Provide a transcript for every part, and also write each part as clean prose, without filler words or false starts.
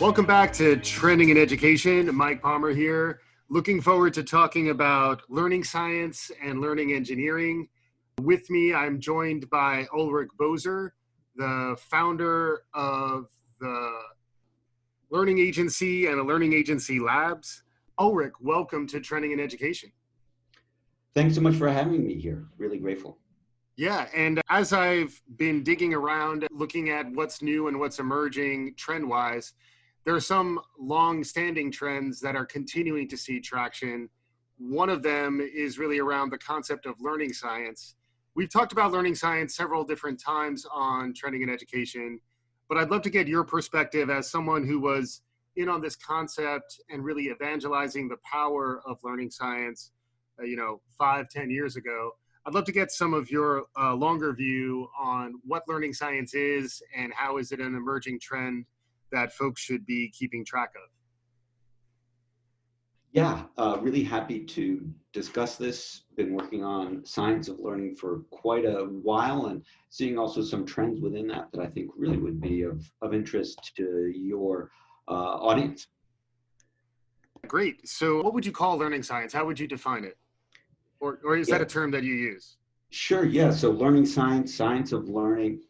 Welcome back to Trending in Education. Mike Palmer here. Looking forward to talking about learning science and learning engineering. With me, I'm joined by Ulrich Boser, the founder of the Learning Agency and the Learning Agency Labs. Ulrich, welcome to Trending in Education. Thanks so much for having me here. Really grateful. Yeah, and as I've been digging around, looking at what's new and what's emerging trend-wise, there are some long-standing trends that are continuing to see traction. One of them is really around the concept of learning science. We've talked about learning science several different times on Trending in Education, but I'd love to get your perspective as someone who was in on this concept and really evangelizing the power of learning science, 5-10 years ago. I'd love to get some of your longer view on what learning science is and how is it an emerging trend that folks should be keeping track of. Yeah, really happy to discuss this. Been working on science of learning for quite a while and seeing also some trends within that I think really would be of interest to your audience. Great. So what would you call learning science? How would you define it? Or is that a term that you use? Sure, yeah. So learning science, science of learning,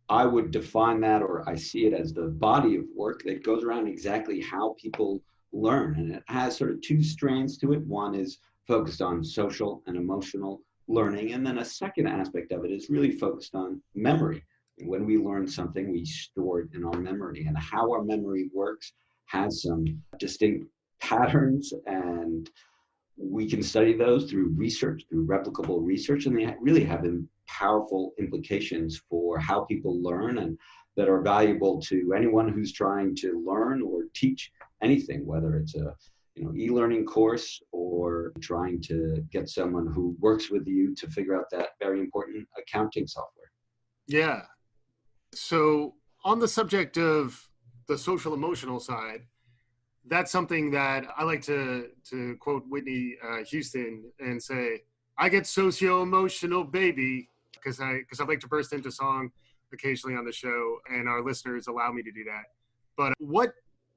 I would define that, or I see it as the body of work that goes around exactly how people learn. And it has sort of two strands to it. One is focused on social and emotional learning. And then a second aspect of it is really focused on memory. And when we learn something, we store it in our memory. And how our memory works has some distinct patterns, and we can study those through research, through replicable research, and they really have powerful implications for how people learn and that are valuable to anyone who's trying to learn or teach anything, whether it's a e-learning course or trying to get someone who works with you to figure out that very important accounting software. Yeah. So on the subject of the social emotional side, that's something that I like to quote Whitney Houston and say, I get socio-emotional, baby, because I like to burst into song occasionally on the show, and our listeners allow me to do that. But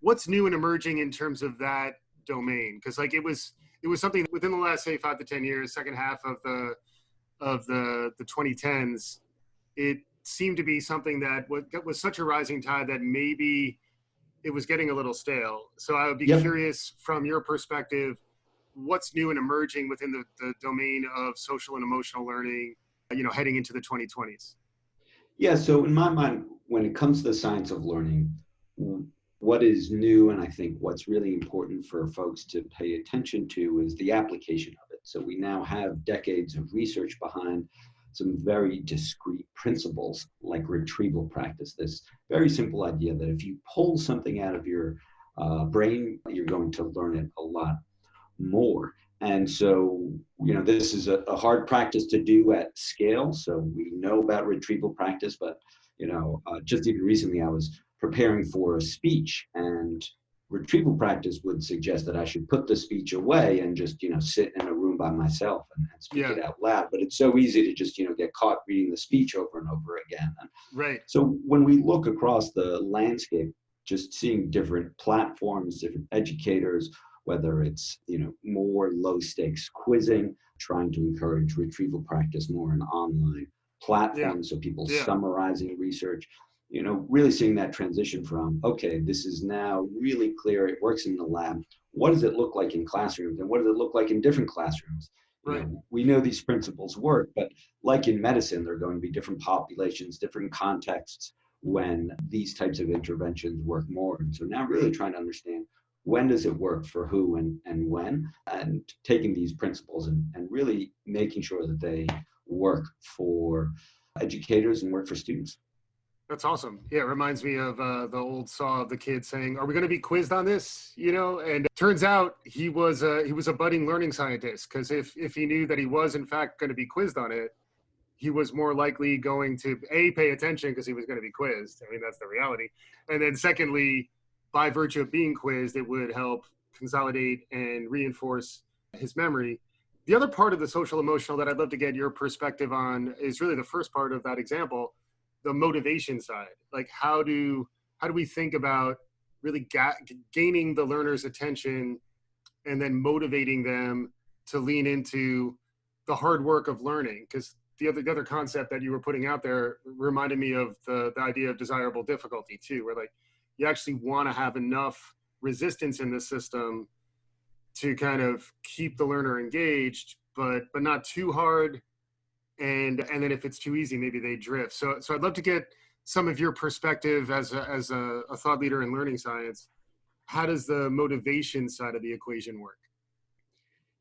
what's new and emerging in terms of that domain? Because it was something within the last, say, 5 to 10 years, second half of the 2010s, it seemed to be something that was such a rising tide that maybe it was getting a little stale. So I would be curious from your perspective, what's new and emerging within the domain of social and emotional learning, heading into the 2020s? Yeah, so in my mind, when it comes to the science of learning, what is new and I think what's really important for folks to pay attention to is the application of it. So we now have decades of research behind some very discrete principles like retrieval practice, this very simple idea that if you pull something out of your brain, you're going to learn it a lot more. And so, this is a hard practice to do at scale. So we know about retrieval practice, but, just even recently I was preparing for a speech, and retrieval practice would suggest that I should put the speech away and just, sit in a room by myself and speak it out loud. But it's so easy to just, get caught reading the speech over and over again. Right. So when we look across the landscape, just seeing different platforms, different educators, whether it's, more low stakes quizzing, trying to encourage retrieval practice more in online platforms. So people summarizing research, really seeing that transition from, okay, this is now really clear. It works in the lab. What does it look like in classrooms? And what does it look like in different classrooms? Right. We know these principles work, but like in medicine, there are going to be different populations, different contexts when these types of interventions work more. And so now really trying to understand, when does it work for who and when, and taking these principles and really making sure that they work for educators and work for students. That's awesome. Yeah, it reminds me of the old saw of the kid saying, "Are we going to be quizzed on this?" And it turns out he was a budding learning scientist, because if he knew that he was in fact going to be quizzed on it, he was more likely going to pay attention because he was going to be quizzed. I mean, that's the reality. And then secondly, by virtue of being quizzed, it would help consolidate and reinforce his memory. The other part of the social emotional that I'd love to get your perspective on is really the first part of that example, the motivation side. Like how do we think about really gaining the learner's attention and then motivating them to lean into the hard work of learning. Because the other concept that you were putting out there reminded me of the idea of desirable difficulty too, where like you actually want to have enough resistance in the system to kind of keep the learner engaged, but not too hard. And then if it's too easy, maybe they drift. So I'd love to get some of your perspective as a thought leader in learning science. How does the motivation side of the equation work?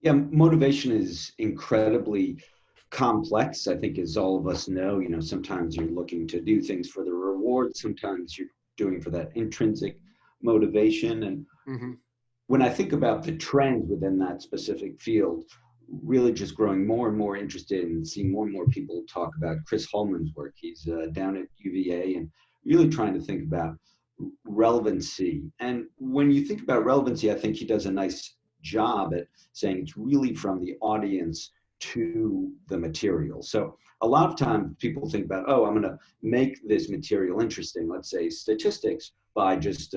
Yeah, motivation is incredibly complex. I think, as all of us know, sometimes you're looking to do things for the reward, sometimes you're doing for that intrinsic motivation. And Mm-hmm. when I think about the trend within that specific field, really just growing more and more interested in seeing more and more people talk about Chris Holman's work. He's down at UVA and really trying to think about relevancy. And when you think about relevancy, I think he does a nice job at saying it's really from the audience to the material. So a lot of times people think about, oh, I'm going to make this material interesting, let's say statistics, by just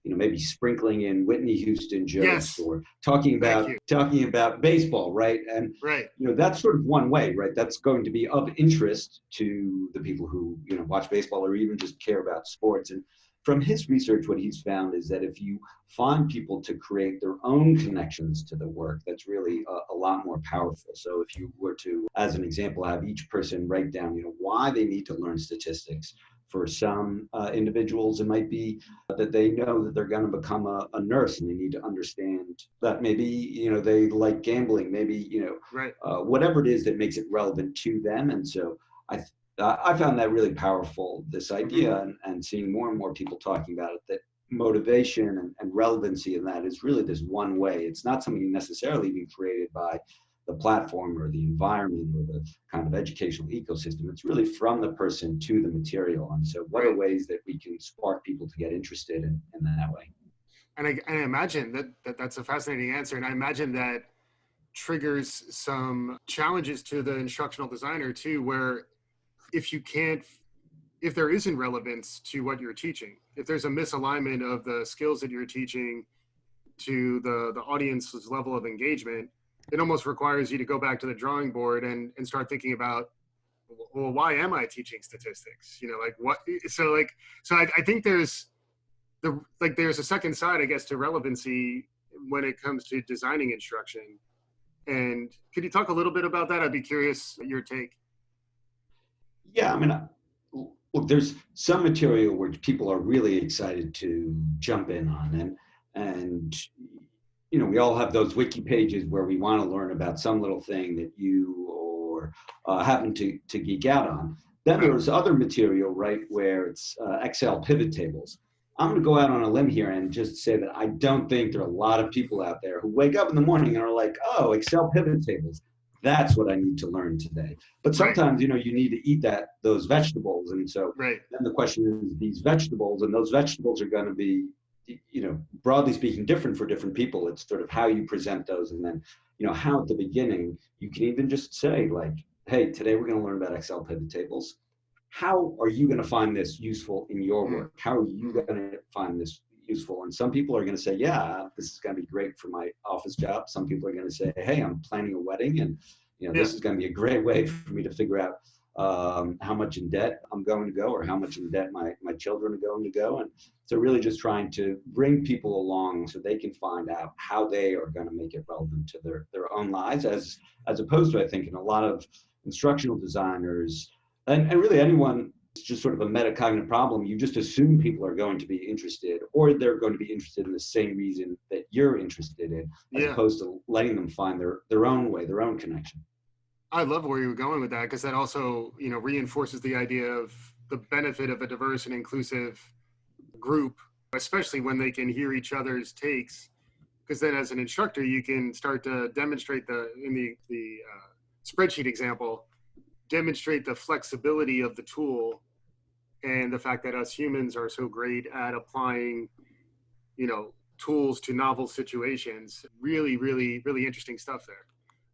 maybe sprinkling in Whitney Houston jokes Yes. or talking about baseball, right? And Right. that's sort of one way, right? That's going to be of interest to the people who watch baseball or even just care about sports. And from his research, what he's found is that if you find people to create their own connections to the work, that's really a lot more powerful. So if you were to, as an example, have each person write down, why they need to learn statistics. For some individuals, it might be that they know that they're going to become a nurse and they need to understand that maybe, they like gambling, maybe, Right. whatever it is that makes it relevant to them. And so I found that really powerful, this idea, Mm-hmm. and seeing more and more people talking about it, that motivation and relevancy in that is really this one way. It's not something necessarily being created by the platform or the environment or the kind of educational ecosystem. It's really from the person to the material. And so what are Right. ways that we can spark people to get interested in that way? And I imagine that's a fascinating answer. And I imagine that triggers some challenges to the instructional designer too, where if you can't, if there isn't relevance to what you're teaching, if there's a misalignment of the skills that you're teaching to the audience's level of engagement, it almost requires you to go back to the drawing board and start thinking about, well, why am I teaching statistics? Like what? So I think there's a second side, I guess, to relevancy when it comes to designing instruction. And could you talk a little bit about that? I'd be curious your take. Yeah, I mean, look, there's some material where people are really excited to jump in on, and we all have those wiki pages where we want to learn about some little thing that you or happen to geek out on. Then there's other material, right, where it's Excel pivot tables. I'm going to go out on a limb here and just say that I don't think there are a lot of people out there who wake up in the morning and are like, oh, Excel pivot tables. That's what I need to learn today. But sometimes, you need to eat those vegetables. And so Right. then the question is, these vegetables, and those vegetables are going to be, broadly speaking, different for different people. It's sort of how you present those. And then, how at the beginning, you can even just say like, hey, today we're going to learn about Excel pivot tables. How are you going to find this useful in your work? How are you going to find this useful? And some people are going to say, yeah, this is going to be great for my office job. Some people are going to say, hey, I'm planning a wedding, and this is going to be a great way for me to figure out how much in debt I'm going to go, or how much in debt my children are going to go. And so really just trying to bring people along so they can find out how they are going to make it relevant to their own lives, as opposed to, I think, in a lot of instructional designers and really anyone. It's just sort of a metacognitive problem. You just assume people are going to be interested, or they're going to be interested in the same reason that you're interested in, as opposed to letting them find their own way, their own connection. I love where you were going with that, because that also, reinforces the idea of the benefit of a diverse and inclusive group, especially when they can hear each other's takes. Because then, as an instructor, you can start to demonstrate in the spreadsheet example, demonstrate the flexibility of the tool and the fact that us humans are so great at applying, tools to novel situations. Really, really, really interesting stuff there.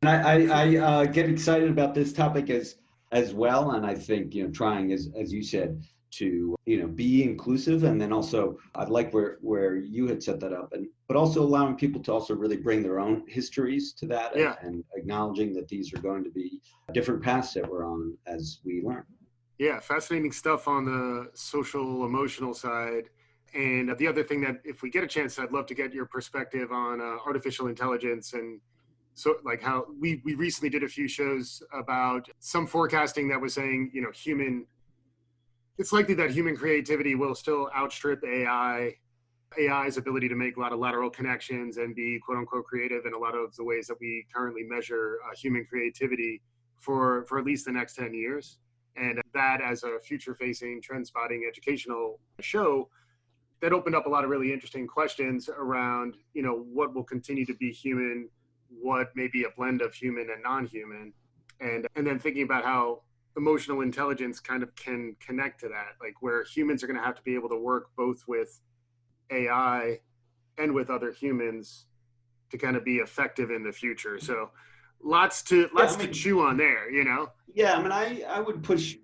And I get excited about this topic as well, and I think trying as you said to, be inclusive. And then also I'd like where you had set that up, and but also allowing people to also really bring their own histories to that, Yeah. and acknowledging that these are going to be different paths that we're on as we learn. Yeah, fascinating stuff on the social emotional side. And the other thing that, if we get a chance, I'd love to get your perspective on artificial intelligence. And so, like, how we recently did a few shows about some forecasting that was saying, it's likely that human creativity will still outstrip AI's ability to make a lot of lateral connections and be quote unquote creative in a lot of the ways that we currently measure human creativity for at least the next 10 years. And that, as a future facing trend spotting educational show, that opened up a lot of really interesting questions around, what will continue to be human, what may be a blend of human and non-human, and then thinking about how emotional intelligence kind of can connect to that, like where humans are going to have to be able to work both with AI and with other humans to kind of be effective in the future. So Yeah, lots to chew on there, Yeah, I mean, I would push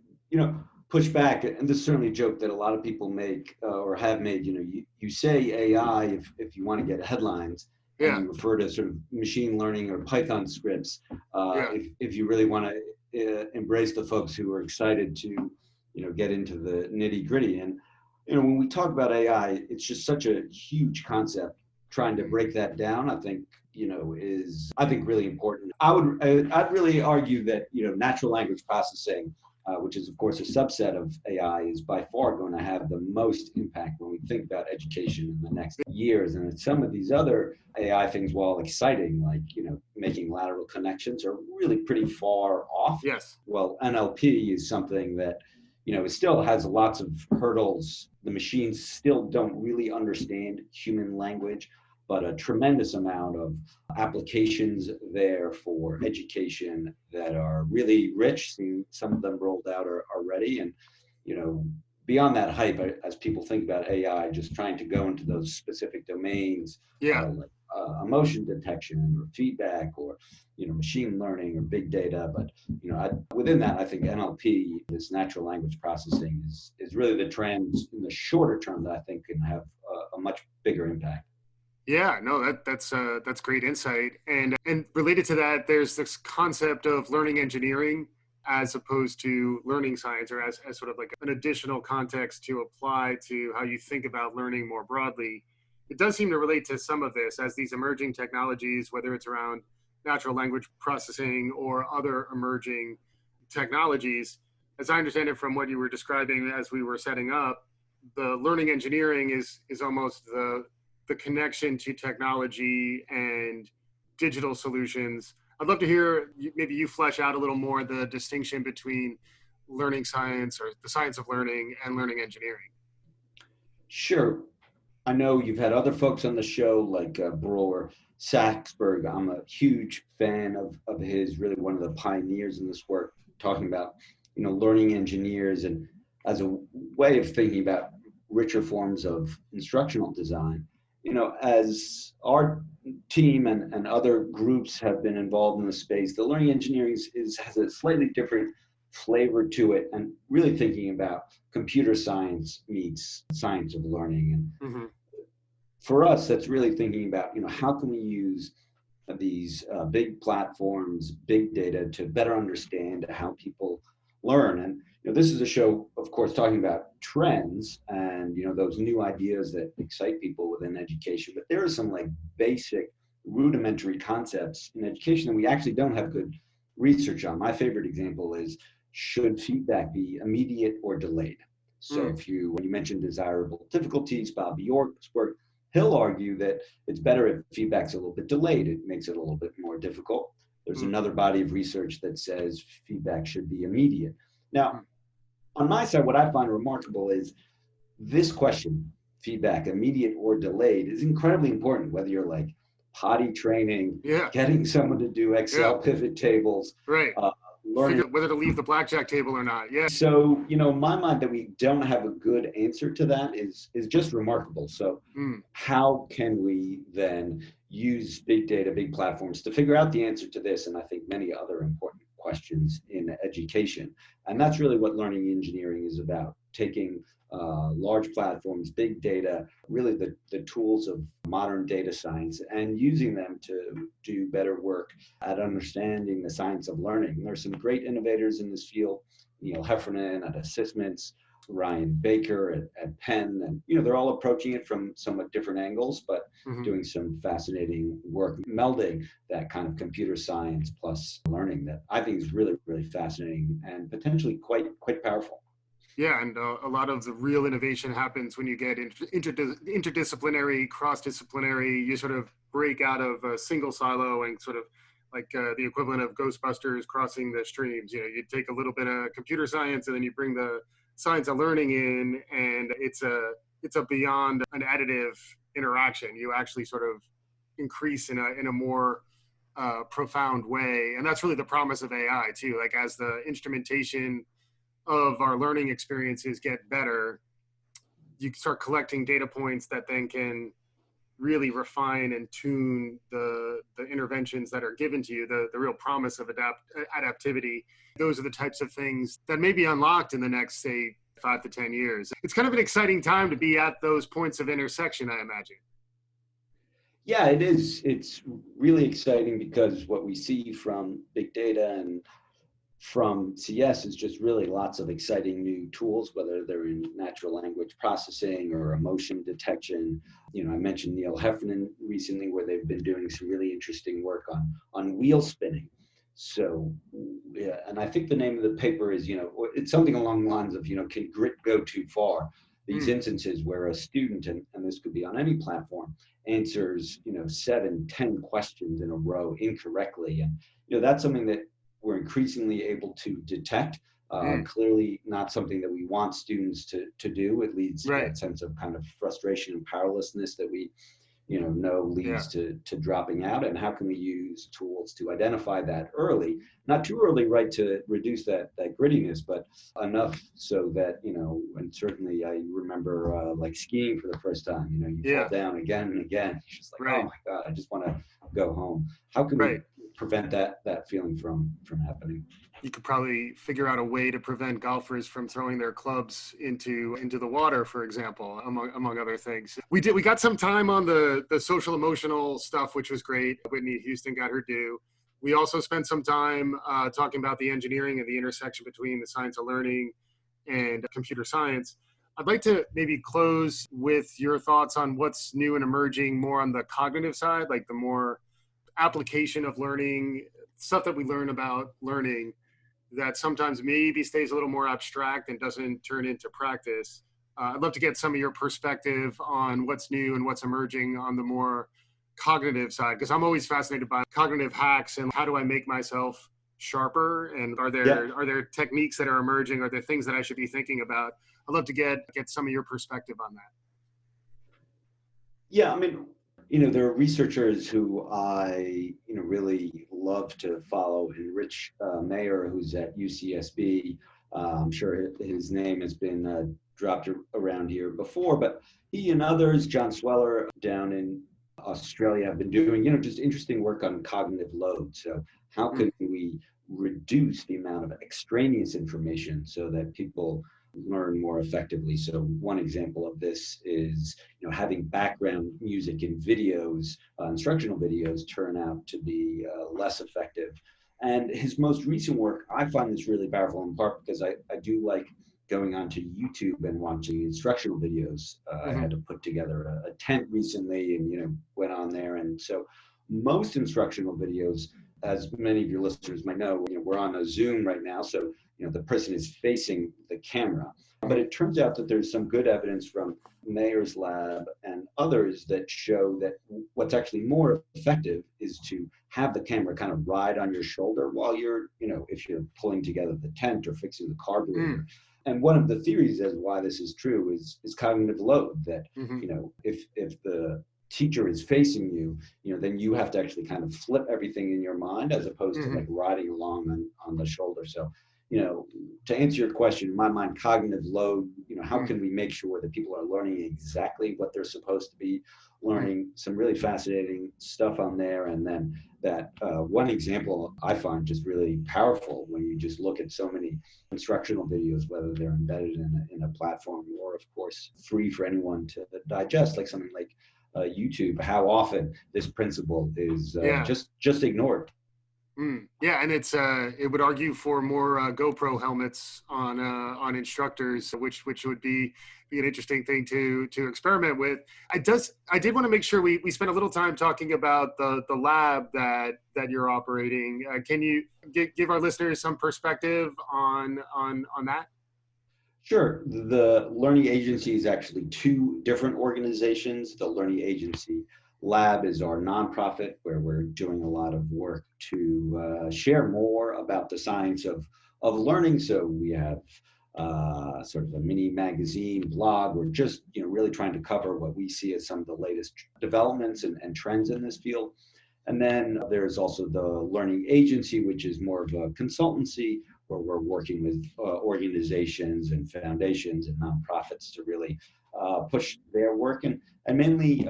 back, and this is certainly a joke that a lot of people make, or have made. You say AI if you want to get headlines, and Yeah, you refer to sort of machine learning or Python scripts, yeah, if you really want to embrace the folks who are excited to, get into the nitty gritty. And when we talk about AI, it's just such a huge concept. Trying to break that down, I think, is, I think, really important. I'd really argue that, natural language processing, which is of course a subset of AI, is by far going to have the most impact when we think about education in the next years. And some of these other AI things, while exciting, like, making lateral connections, are really pretty far off. yes, Well, NLP is something that, it still has lots of hurdles. The machines still don't really understand human language, but a tremendous amount of applications there for education that are really rich. Seeing some of them rolled out already. And, beyond that hype, as people think about AI, just trying to go into those specific domains, yeah. like emotion detection or feedback, or, machine learning or big data. But, within that, I think NLP, this natural language processing, is really the trend in the shorter term that I think can have a much bigger impact. Yeah, no, that's great insight. And related to that, there's this concept of learning engineering as opposed to learning science, or as sort of like an additional context to apply to how you think about learning more broadly. It does seem to relate to some of this as these emerging technologies, whether it's around natural language processing or other emerging technologies. As I understand it from what you were describing as we were setting up, the learning engineering is almost the connection to technology and digital solutions. I'd love to hear maybe you flesh out a little more the distinction between learning science, or the science of learning, and learning engineering. Sure. I know you've had other folks on the show like Brewer Saxberg. I'm a huge fan of his, really one of the pioneers in this work, talking about, learning engineers, and as a way of thinking about richer forms of instructional design. As our team and other groups have been involved in the space, the learning engineering has a slightly different flavor to it, and really thinking about computer science meets science of learning. And Mm-hmm. for us, that's really thinking about, how can we use these big platforms, big data, to better understand how people learn. And this is a show, of course, talking about trends and those new ideas that excite people within education. But there are some like basic, rudimentary concepts in education that we actually don't have good research on. My favorite example is, should feedback be immediate or delayed? So Mm. when you mentioned desirable difficulties, Bob York's work, he'll argue that it's better if feedback's a little bit delayed. It makes it a little bit more difficult. There's Mm. another body of research that says feedback should be immediate. Now, Mm. on my side, what I find remarkable is this question: feedback, immediate or delayed, is incredibly important, whether you're like potty training, Yeah, getting someone to do yeah, Excel pivot tables, right. learning. Figure whether to leave the blackjack table or not. Yeah. So, in my mind, that we don't have a good answer to that is just remarkable. So, Mm. how can we then use big data, big platforms to figure out the answer to this, and I think many other important questions in education? And that's really what learning engineering is about. taking large platforms, big data, really the tools of modern data science, and using them to do better work at understanding the science of learning. And there's some great innovators in this field, Neil Heffernan at Assessments, Ryan Baker at Penn, and they're all approaching it from somewhat different angles, but doing some fascinating work, melding that kind of computer science plus learning that I think is really, really fascinating and potentially quite powerful. Yeah, and a lot of the real innovation happens when you get interdisciplinary, cross-disciplinary. You sort of break out of a single silo and sort of like the equivalent of Ghostbusters crossing the streams. You take a little bit of computer science and then you bring the science of learning in, and it's a beyond an additive interaction. You actually sort of increase in a more profound way, and that's really the promise of AI too. Like as the instrumentation of our learning experiences get better, you start collecting data points that then can really refine and tune the interventions that are given to you, the real promise of adaptivity. Those are the types of things that may be unlocked in the next, say, 5 to 10 years. It's kind of an exciting time to be at those points of intersection, I imagine. Yeah, it is. It's really exciting because what we see from big data and from CS is just really lots of exciting new tools, whether they're in natural language processing or emotion detection. I mentioned Neil Heffernan recently, where they've been doing some really interesting work on wheel spinning. So, yeah, and I think the name of the paper is, it's something along the lines of, can grit go too far? These instances where a student, and this could be on any platform, answers, 7, 10 questions in a row incorrectly. And, that's something that we're increasingly able to detect. Clearly not something that we want students to do. It leads to that sense of kind of frustration and powerlessness that we know leads to dropping out. And how can we use tools to identify that early, not too early, right, to reduce that grittiness, but enough so that, and certainly I remember like skiing for the first time, you fall down again and again. It's just like, oh my God, I just want to go home. How can we prevent that feeling from happening? You could probably figure out a way to prevent golfers from throwing their clubs into the water, for example, among other things. We got some time on the social emotional stuff, which was great. Whitney Houston got her due. We also spent some time talking about the engineering and the intersection between the science of learning and computer science. I'd like to maybe close with your thoughts on what's new and emerging more on the cognitive side, like the more application of learning, stuff that we learn about learning that sometimes maybe stays a little more abstract and doesn't turn into practice. I'd love to get some of your perspective on what's new and what's emerging on the more cognitive side, because I'm always fascinated by cognitive hacks and how do I make myself sharper, and are there techniques that are emerging? Are there things that I should be thinking about? I'd love to get some of your perspective on that. Yeah, I mean, there are researchers who I, really love to follow. Ulrich Boser, who's at UCSB. I'm sure his name has been dropped around here before, but he and others, John Sweller down in Australia, have been doing, just interesting work on cognitive load. So how can we reduce the amount of extraneous information so that people learn more effectively? So one example of this is, having background music in videos, instructional videos, turn out to be less effective. And his most recent work, I find this really powerful, in part because I do like going onto YouTube and watching instructional videos. I had to put together a tent recently and, went on there. And so most instructional videos, as many of your listeners might know, we're on a Zoom right now. So, the person is facing the camera. But it turns out that there's some good evidence from Mayer's lab and others that show that what's actually more effective is to have the camera kind of ride on your shoulder while you're, if you're pulling together the tent or fixing the carburetor. And one of the theories as why this is true is cognitive load, that, if the teacher is facing you, then you have to actually kind of flip everything in your mind as opposed to like riding along on the shoulder. So, to answer your question, in my mind, cognitive load, how Mm, can we make sure that people are learning exactly what they're supposed to be mm, learning? Some really fascinating stuff on there. And then that one example I find just really powerful when you just look at so many instructional videos, whether they're embedded in a platform or, of course, free for anyone to digest, like something like YouTube, how often this principle is yeah. just ignored. Yeah, and it would argue for more GoPro helmets on instructors, which would be an interesting thing to experiment with. I did want to make sure we spent a little time talking about the lab that you're operating. Can you give our listeners some perspective on that? Sure. The Learning Agency is actually two different organizations. The Learning Agency Lab is our nonprofit where we're doing a lot of work to share more about the science of learning. So we have sort of a mini magazine blog. We're just really trying to cover what we see as some of the latest developments and trends in this field. And then there's also the Learning Agency, which is more of a consultancy where we're working with organizations and foundations and nonprofits to really push their work and mainly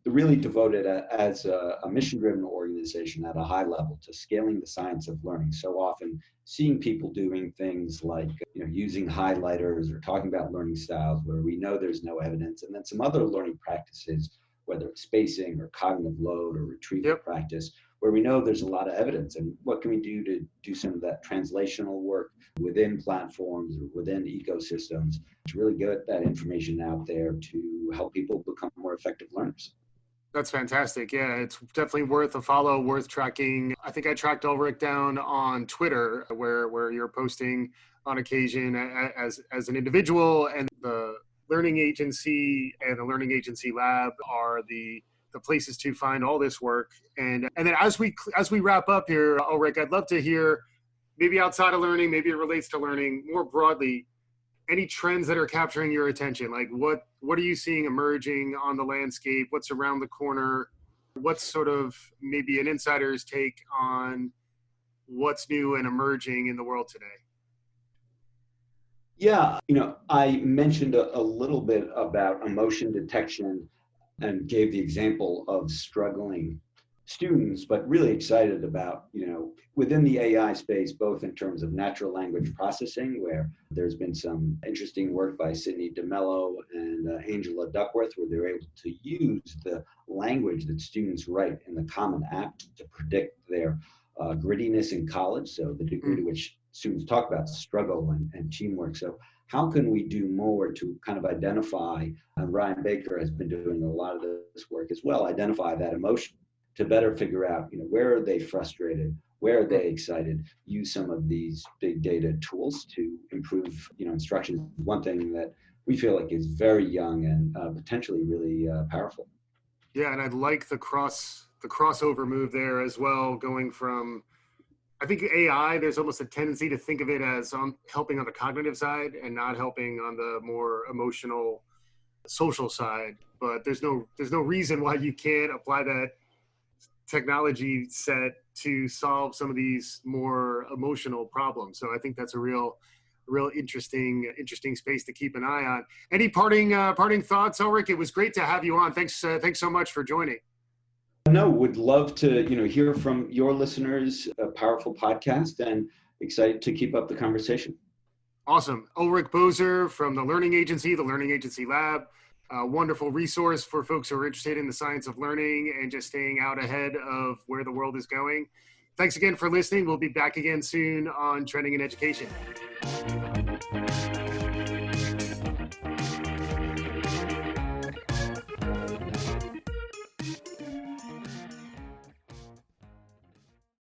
really devoted as a mission-driven organization at a high level to scaling the science of learning. So often seeing people doing things like using highlighters or talking about learning styles where we know there's no evidence, and then some other learning practices, whether it's spacing or cognitive load or retrieval Yep. practice, where we know there's a lot of evidence. And what can we do to do some of that translational work within platforms or within ecosystems to really get that information out there to help people become more effective learners? That's fantastic. Yeah, it's definitely worth a follow, worth tracking. I think I tracked Ulrich down on Twitter, where you're posting on occasion as an individual, and the learning agency and the learning agency lab are the places to find all this work. And then as we wrap up here, Ulrich, I'd love to hear, maybe outside of learning, maybe it relates to learning more broadly, any trends that are capturing your attention. Like what are you seeing emerging on the landscape? What's around the corner? What's sort of maybe an insider's take on what's new and emerging in the world today? Yeah, I mentioned a little bit about emotion detection and gave the example of struggling students, but really excited about, within the AI space, both in terms of natural language processing, where there's been some interesting work by Sydney DeMello and Angela Duckworth, where they're able to use the language that students write in the Common App to predict their grittiness in college. So the degree to Mm, which students talk about struggle and teamwork. So how can we do more to kind of identify, and Ryan Baker has been doing a lot of this work as well, identify that emotion to better figure out, where are they frustrated, where are mm. they excited, use some of these big data tools to improve, instruction. One thing that we feel like is very young and potentially really powerful. Yeah, and I'd like the crossover move there as well, going from, I think AI, there's almost a tendency to think of it as helping on the cognitive side and not helping on the more emotional, social side. But there's no reason why you can't apply that technology set to solve some of these more emotional problems. So I think that's a real interesting space to keep an eye on. Any parting thoughts, Ulrich? It was great to have you on. Thanks so much for joining. No, would love to, hear from your listeners, a powerful podcast, and excited to keep up the conversation. Awesome. Ulrich Boser from the Learning Agency, the Learning Agency Lab. A wonderful resource for folks who are interested in the science of learning and just staying out ahead of where the world is going. Thanks again for listening. We'll be back again soon on Trending in Education.